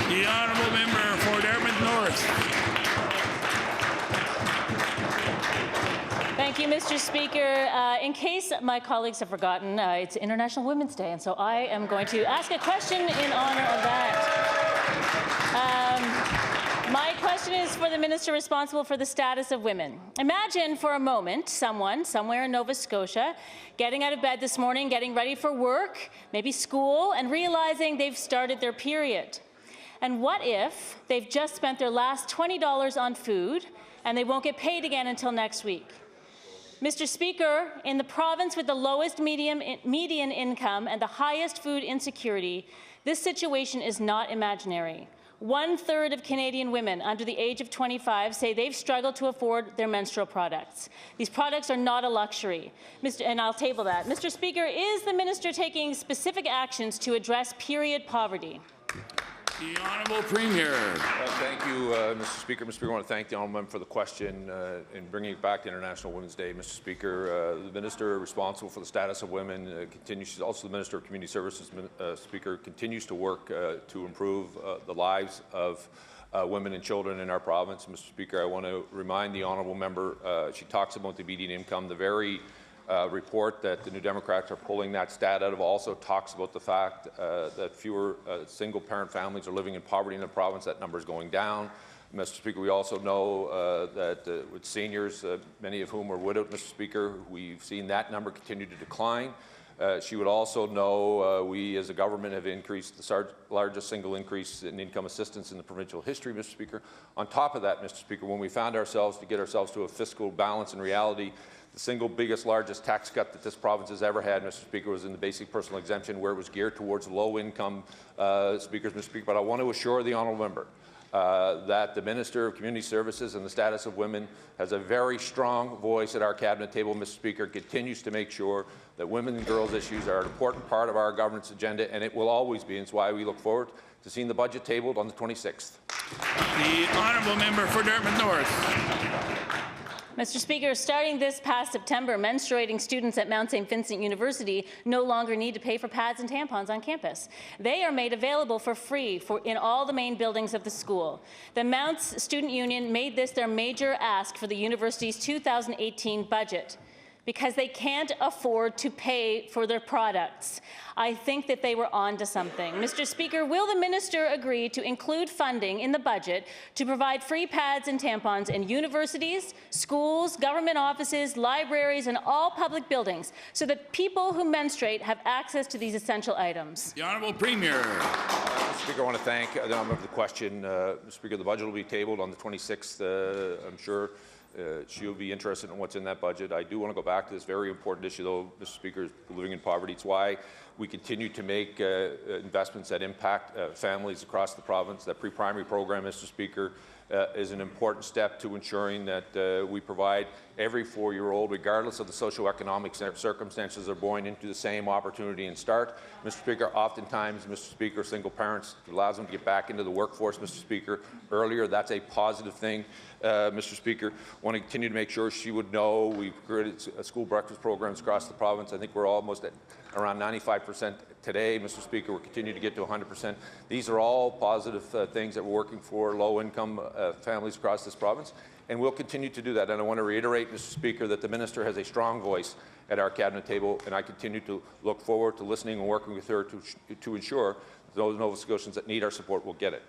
The honourable member for Dartmouth North. Thank you, Mr. Speaker. In case my colleagues have forgotten, it's International Women's Day, and so I am going to ask a question in honour of that. My question is for the minister responsible for the status of women. Imagine for a moment someone somewhere in Nova Scotia getting out of bed this morning, getting ready for work, maybe school, and realizing they've started their period. And what if they've just spent their last $20 on food and they won't get paid again until next week? Mr. Speaker, in the province with the lowest median income and the highest food insecurity, this situation is not imaginary. 1/3 of Canadian women under the age of 25 say they've struggled to afford their menstrual products. These products are not a luxury. And I'll table that. Mr. Speaker, is the minister taking specific actions to address period poverty? The Honourable Premier. Thank you, Mr. Speaker. Mr. Speaker, I want to thank the Honourable Member for the question in bringing it back to International Women's Day. Mr. Speaker, the Minister responsible for the status of women continues, she's also the Minister of Community Services, Speaker, continues to work to improve the lives of women and children in our province. Mr. Speaker, I want to remind the Honourable Member, she talks about the median income, the very report that the New Democrats are pulling that stat out of also talks about the fact that fewer single-parent families are living in poverty in the province. That number is going down. Mr. Speaker, we also know that with seniors, many of whom are widowed, Mr. Speaker, we've seen that number continue to decline. She would also know we as a government have increased the largest single increase in income assistance in the provincial history, Mr. Speaker. On top of that, Mr. Speaker, when we found ourselves to get ourselves to a fiscal balance in reality, the single biggest, largest tax cut that this province has ever had, Mr. Speaker, was in the basic personal exemption, where it was geared towards low-income speakers, Mr. Speaker. But I want to assure the honourable member that the Minister of Community Services and the Status of Women has a very strong voice at our cabinet table, Mr. Speaker, continues to make sure that women and girls issues are an important part of our government's agenda, and it will always be. And it's why we look forward to seeing the budget tabled on the 26th. The honourable member for Dartmouth North. Mr. Speaker, starting this past September, menstruating students at Mount St. Vincent University no longer need to pay for pads and tampons on campus. They are made available for free in all the main buildings of the school. The Mounts Student Union made this their major ask for the university's 2018 budget, because they can't afford to pay for their products. I think that they were on to something. Mr. Speaker, will the minister agree to include funding in the budget to provide free pads and tampons in universities, schools, government offices, libraries, and all public buildings so that people who menstruate have access to these essential items? The Honourable Premier. Mr. Speaker, I want to thank the Honourable for the question. Mr. Speaker, the budget will be tabled on the 26th, I'm sure. She'll be interested in what's in that budget. I do want to go back to this very important issue, though, Mr. Speaker, living in poverty. It's why we continue to make investments that impact families across the province. That pre-primary program, Mr. Speaker, is an important step to ensuring that we provide every 4-year-old, regardless of the socioeconomic circumstances they're born into, the same opportunity and start. Mr. Speaker, oftentimes, Mr. Speaker, single parents, it allows them to get back into the workforce, Mr. Speaker, earlier. That's a positive thing. Mr. Speaker, I want to continue to make sure she would know we've created school breakfast programs across the province. I think we're almost at around 95% today, Mr. Speaker. We're continuing to get to 100%. These are all positive things that we're working for low-income families across this province, and we'll continue to do that. And I want to reiterate, Mr. Speaker, that the minister has a strong voice at our cabinet table, and I continue to look forward to listening and working with her to ensure those Nova Scotians that need our support will get it.